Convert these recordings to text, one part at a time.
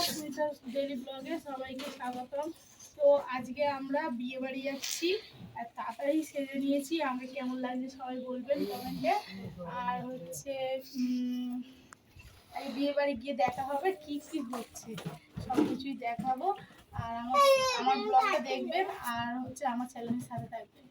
সুমিতার daily ব্লগে সবাইকে স্বাগতম। তো আজকে আমরা বিয়ে বাড়ি যাচ্ছি আর তাড়াতাড়ি সেজে নিয়েছি। আমাকে কেমন লাগছে সবাই বলবেন কমেন্টে। আর হচ্ছে বিয়ে বাড়ি গিয়ে দেখা হবে কি কি হচ্ছে সব কিছুই দেখাবো। আর আমার ব্লগটা দেখবেন আর হচ্ছে আমার চ্যানেলের সাথে থাকবেন।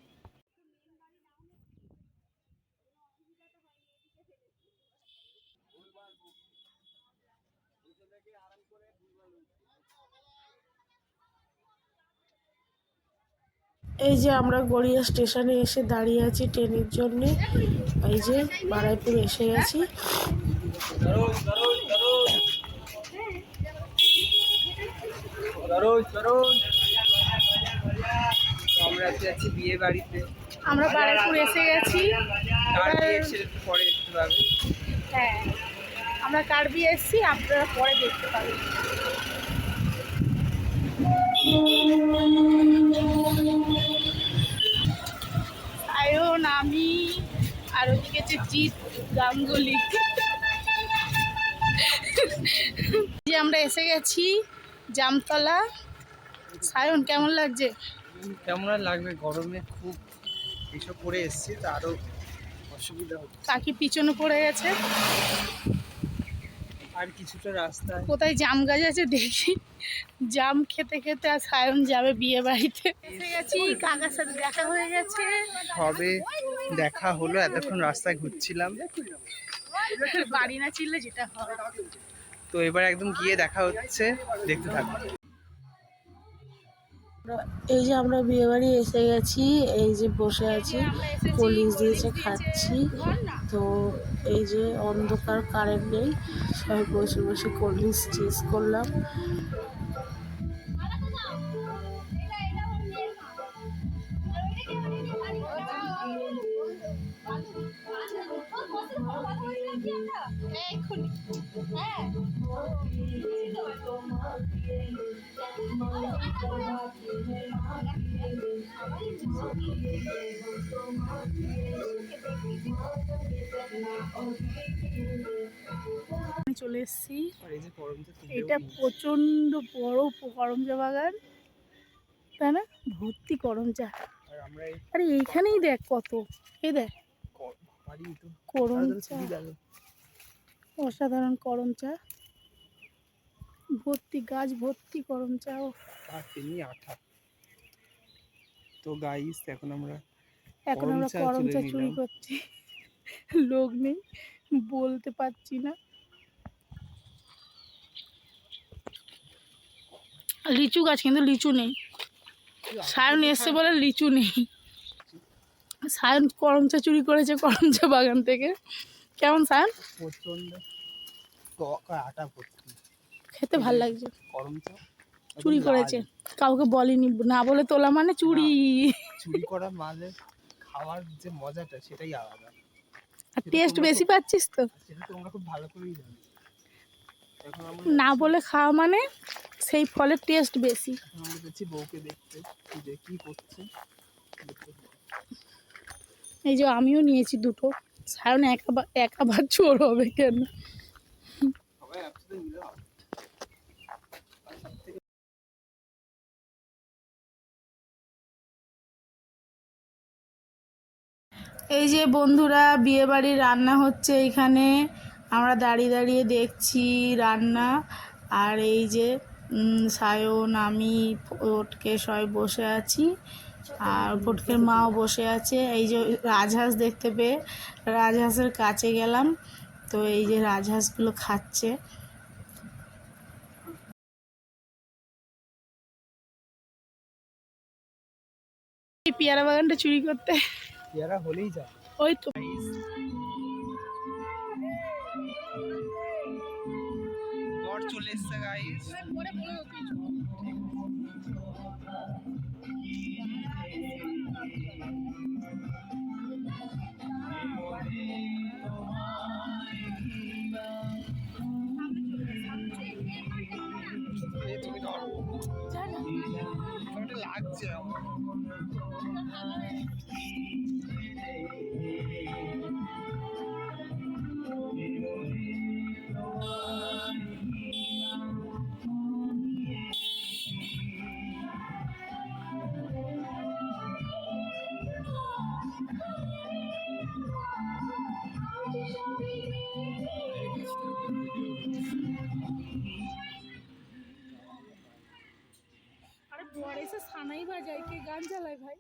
এই যে আমরা গড়িয়া স্টেশনে এসে দাঁড়িয়ে আছি ট্রেনের জন্য। এই যে বারাইপুর এসে গেছি। আমরা যাচ্ছি বিয়ে বাড়িতে। আমরা বারাইপুর এসে গেছি। হ্যাঁ, আমরা কার বিয়ে এসেছি আপনারা পরে দেখতে পাবেন। আয়ন, আমি আর ওদিকে হচ্ছে জিৎ গাঙ্গুলি। যে আমরা এসে গেছি জামতলা। সায়ন কেমন লাগছে? কেমন আর লাগবে, গরমে খুব এসব পরে এসছি তো আরো অসুবিধা হচ্ছে। কাকি পিছনে পড়ে গেছে। আর কিছুটা রাস্তায় কোথায় জাম গাছ আছে দেখি। জাম খেতে খেতে আর সায়ন যাবে বিয়ে বাড়িতে। এসে গেছি, কাকার সাথে দেখা হয়ে গেছে। সবে দেখা হলো, এতক্ষণ রাস্তায় ঘুরছিলাম। বাড়ি না চিনলে যেটা হয়। তো এবার একদম গিয়ে দেখা হচ্ছে, দেখতে থাকবো। এই যে আমরা বিয়ে বাড়ি এসে গেছি, এই যে বসে আছি, পুলিশ দিয়েছে খাচ্ছি। তো এই যে অন্ধকার, কারেন্ট নেই, সবাই বসে বসে কোল্ড ড্রিঙ্কস চেস করলাম। চলে এসছি। এটা প্রচন্ড বড় করমচা বাগান, তাই না? ভর্তি করমচা। আরে এইখানেই দেখ কত, এই দেখ করমচা, অসাধারণ করমচা, ভর্তি গাছ ভর্তি করমচা। তো গাইস এখন আমরা করমচা চুরি করছি। লোক নেই, বলতে পারছি না। লিচু গাছ, কিন্তু লিচু নেই। সায়ন এসছে বলে লিচু নেই। সায়ন করমচা চুরি করেছে করমচা বাগান থেকে। কেমন সায়ন? প্রচন্ড আটা ভর্তি, খেতে ভাল লাগছে। করমচা চুরি করেছে, কাউকে বলেনি, না বলে তোলা মানে চুরি। চুরি করা মানে খাওয়ার যে মজাটা সেটাই আলাদা। আর টেস্ট বেশি পাচ্ছিস তো, সেটা তোমরা খুব ভালো করেই জানো। না বলে খাওয়া মানে সেই ফলের টেস্ট বেশি। আমরা যাচ্ছি বউকে দেখতে, কি করছে। এই যে আমিও নিয়েছি দুটো। সায়ন একা চোর হবে কেন? এই যে বন্ধুরা, বিয়ে বাড়ির রান্না হচ্ছে এখানে। আমরা দাঁড়িয়ে দাঁড়িয়ে দেখছি রান্না। আর এই যে সায়ন, আমি, ফটকে সবাই বসে আছি। আর ফটকের মাও বসে আছে। এই যে রাজহাঁস দেখতে পেয়ে রাজহাঁসের কাছে গেলাম। তো এই যে রাজহাঁসগুলো খাচ্ছে। এই পেয়ারা বাগানটা চুরি করতে, পেয়ারা হলেই যায়। ওই তো বর চলে এসছে গাইস। লাগছে আমার। और ऐसे सानाई बाजाए के गान चलाए भाई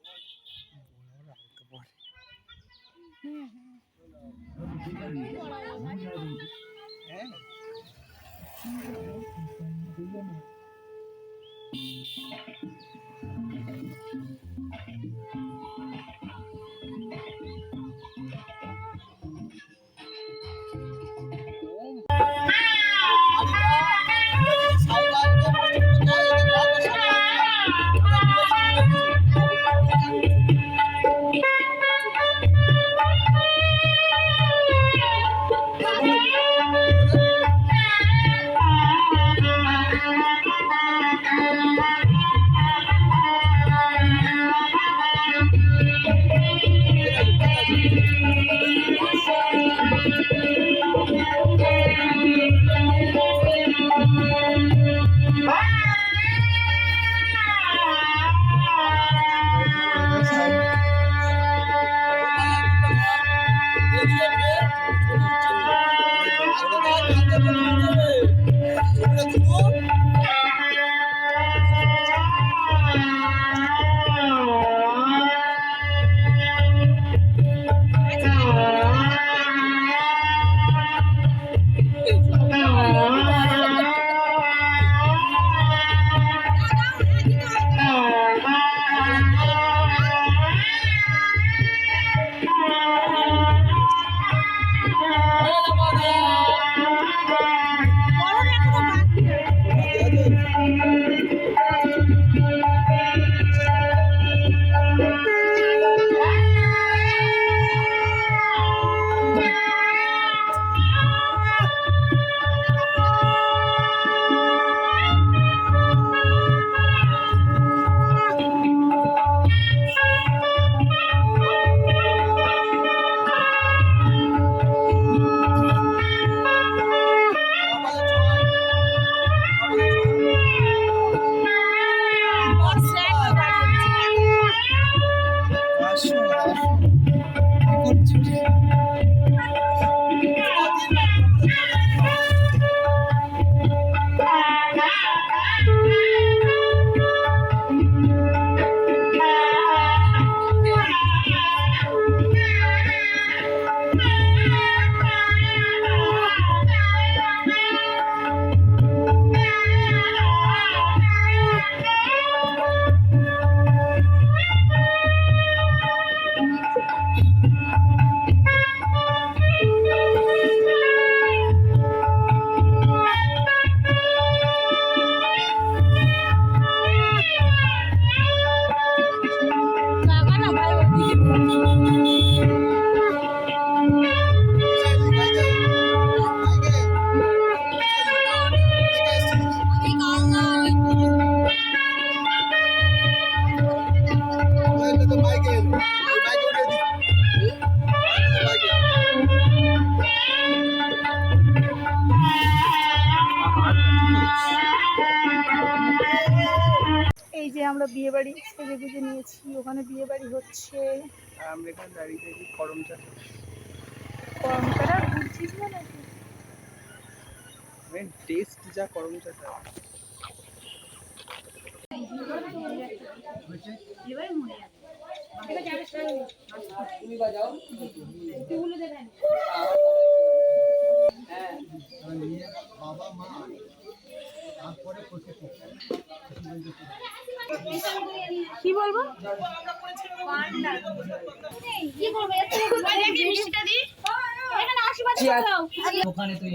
এই যে আমরা বিয়ে বাড়ি সেজে গুজে নিয়েছি, ওখানে বিয়ে বাড়ি হচ্ছে। আমরা এখানে দাঁড়িয়ে দেখি করম চাটা বুঝছিস না নাকি? টেস্ট যা করম চাটা। কি বলবো? ওখানে তুই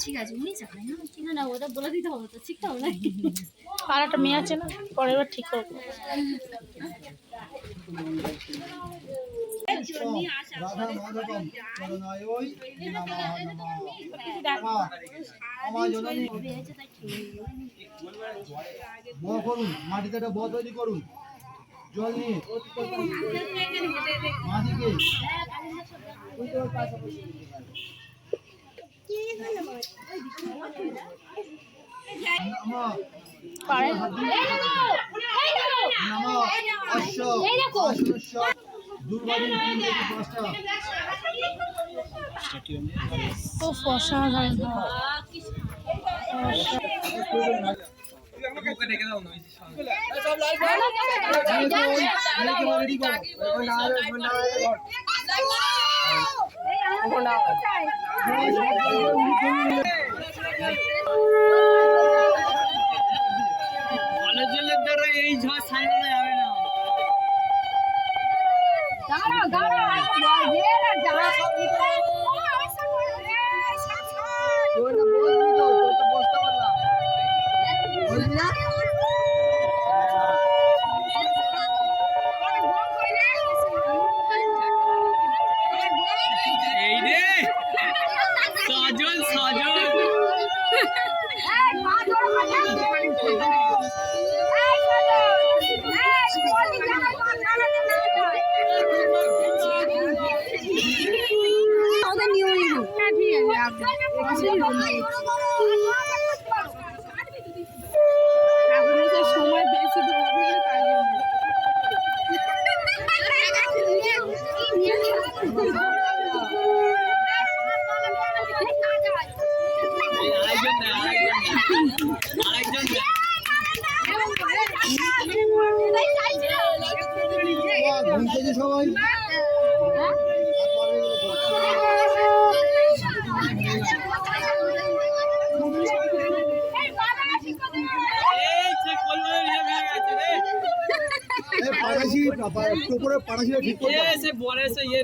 ঠিক আছে উনি জানেন না ঠিক না ওটা বলে দিতে হবে তো ঠিক হবে না আর একটা মেয়ে আছে না, পরের বার ঠিক করবো। রাধা মাধবম করুণায় নমঃ নমঃ আমার জননী ব করুন, মাটিতে একটা ব তৈরি করুন, জল নিয়ে মাটিকে তো অসাধারণ। অনেক জলের দ্বারা এই ঝড় সামলানো যাবে না। এই রে সজল সজল সময় বেশি আরেকজন দেয় আরেকজন দেয় ঘুমতেছে সবাই। এই সে কলমে নিয়ে গেছে রে পাড়াশি টোপরে পাড়াশিটা ঠিক করতে হবে। সে বলে সে ইয়ে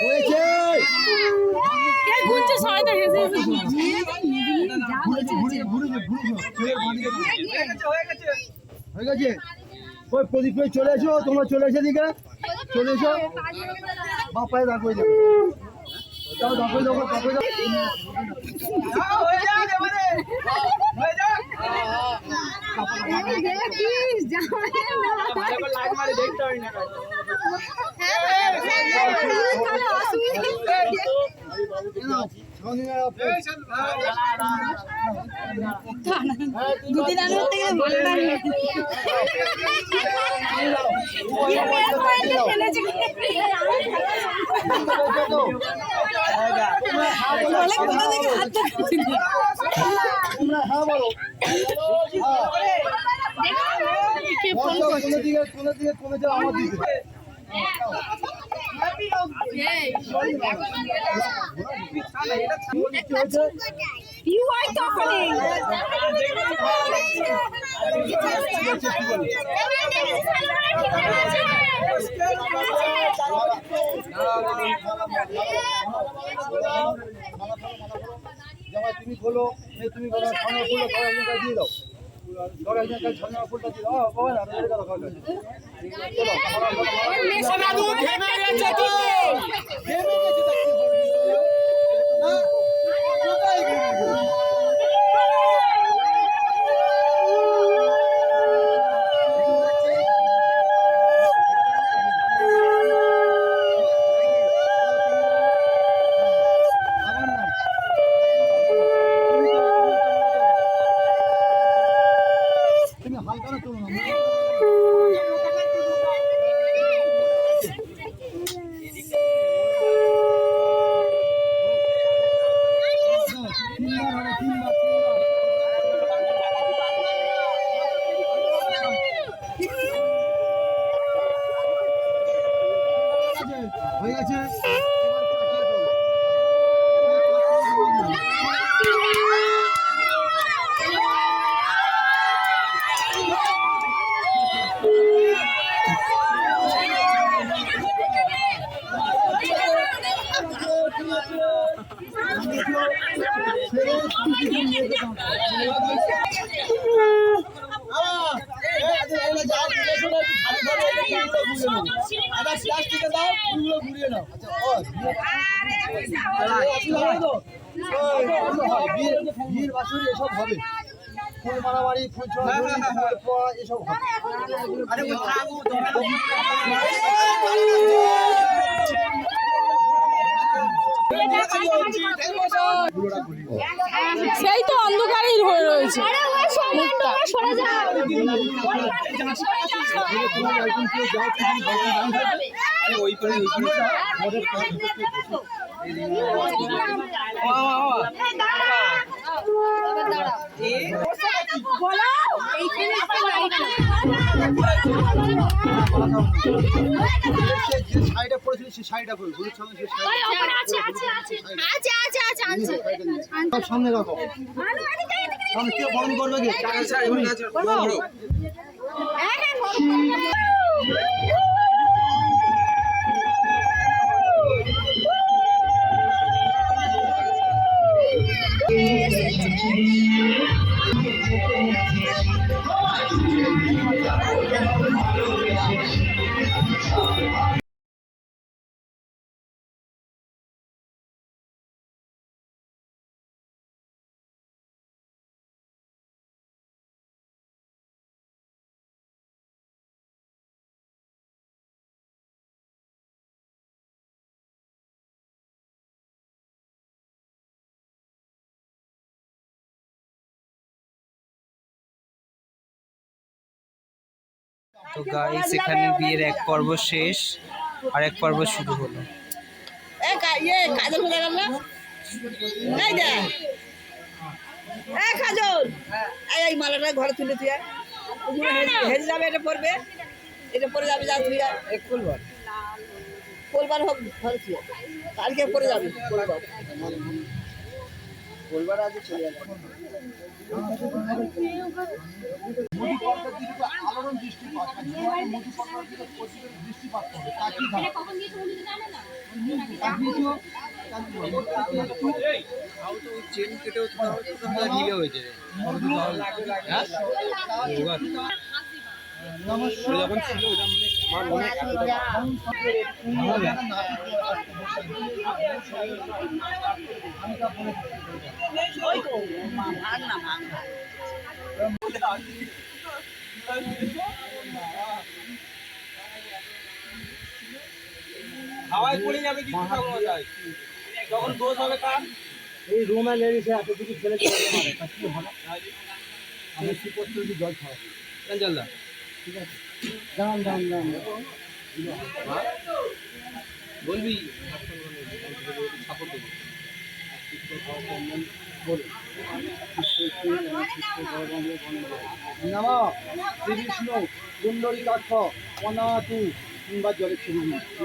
হয়েছে ঘুরছে, সবাই তো হেসে হেসে হয়ে গেছে। ওই প্রদীপ ভাই চলে এসো, তোমরা চলে এসে দিকে চলে এসো, বাপায় দেখো যাও, দেখো দেখো দেখো দুদিন আগে থেকে বললাম হ্যাঁ বলো, কোনের দিকে কমে যাও আমার দিকে। জামাই তুমি খোলো, তুমি বলো ছানা ফুলটা সবাই একজনকে দিয়ে দাও, সবাই একজনকে ছানা ফুলটা দিয়ে দাও। বাবা না রেডি করো, চলো তুমি হালকা না তুমি না বিয়ের বাসুরি এসব হবে, ফুল মারামারি, ফুল ছোড়াছুড়ি, ফুল ছোঁয়া এসব হবে। সেই তো অন্ধকারেই হয়ে রয়েছে মুখটা। যে শাড়িটা পরেছিল সেই শাড়িটা কই, হলুদ সঙ্গে সেই শাড়িটা সামনে রাখো, সামনে কেউ বন্ধ করবে কি? তো গাইস এখানে বিয়ের এক পর্ব শেষ আর এক পর্ব শুরু হলো। কাজল এই মালাটা ঘরে তুলে তুই হেরে যাবে, এটা পড়বে, এটা পরে যাবে, যা তুই কোলবার হোক ঘরে তুই কালকে পরে যাবে বলবার আগে চলে যাবে। আলোড়ন দৃষ্টিপাত, মধু পাতার দিকে প্রচুর দৃষ্টিপাত হবে, তাকিয়ে থাকো। চেন কেটেও নিলে হয়েছে যখন ছিল হাওয়ায় পড়ে যাবে কিন্তু যখন দোষ হবে কার এই রুমে লেডিসে এত কিছু ছেলে চলে যাবে, তা কি হবে? আমি কি করতে যদি জল খাওয়াবো, জল দা ঠিক আছে? দাম দাম দাম বলবি সাপোর্ট দেবো। নম শ্রী বিষ্ণু কুণ্ডলী কাক্ষ অনাতু কিংবা জলে ছেড়ে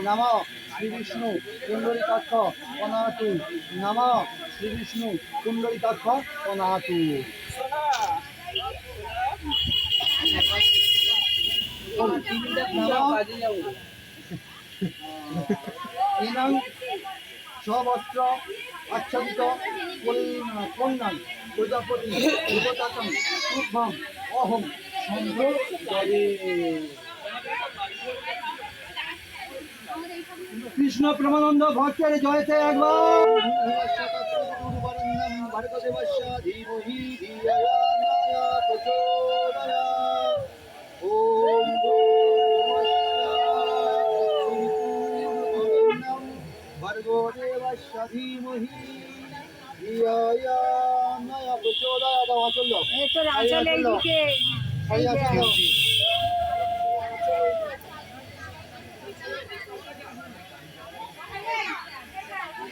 নম শ্রী বিষ্ণু কুণ্ডলী কাক্ষ অনাতু, নম শ্রী বিষ্ণু কুণ্ডলী কাক্ষ অনাতু। ইনাং সবস্ত্র আচ্ছাদিত কন্যাং প্রজাপতি দেবতাতং শুভম অহম সম্ভ্র করে। কৃষ্ণ প্রেমানন্দ ভক্তের জয়তে একবার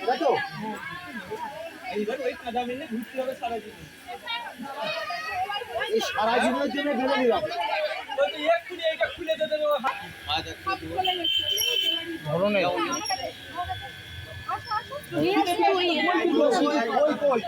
দেখো এইবার ওই কাদা মেলে ঘুরতে হবে সারা জীবন। এই সারা জীবনের জন্য বেঁধে দিলাম। এক্ষুনি এইটা খুলে দিয়ে দেবে ধরনের কই কই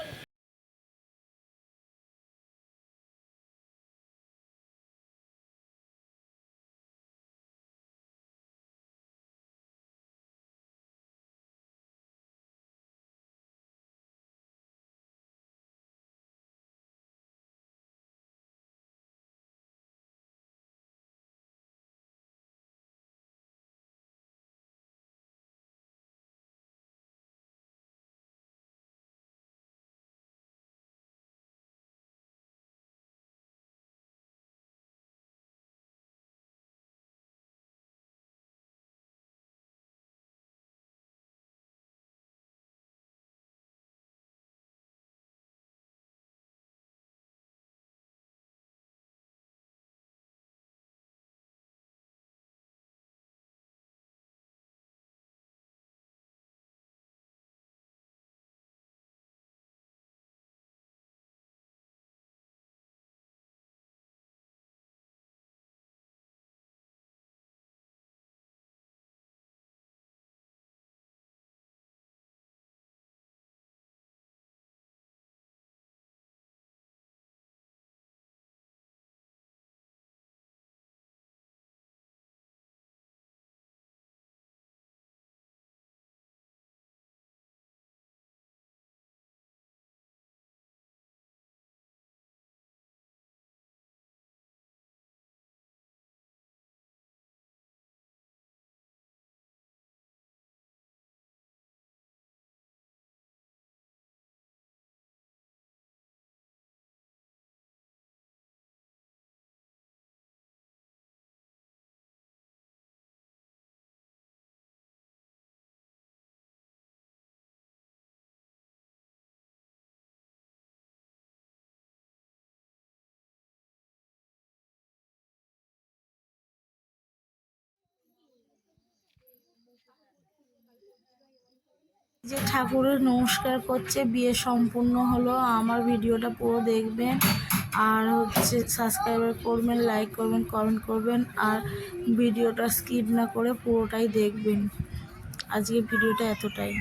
যে ঠাকুরের নমস্কার করছে, বিয়ে সম্পূর্ণ হলো। আমার ভিডিওটা পুরো দেখবেন, আর হচ্ছে সাবস্ক্রাইবার করবেন, লাইক করবেন, কমেন্ট করবেন, আর ভিডিওটা স্কিপ না করে পুরোটাই দেখবেন। আজকে ভিডিওটা এতটাই।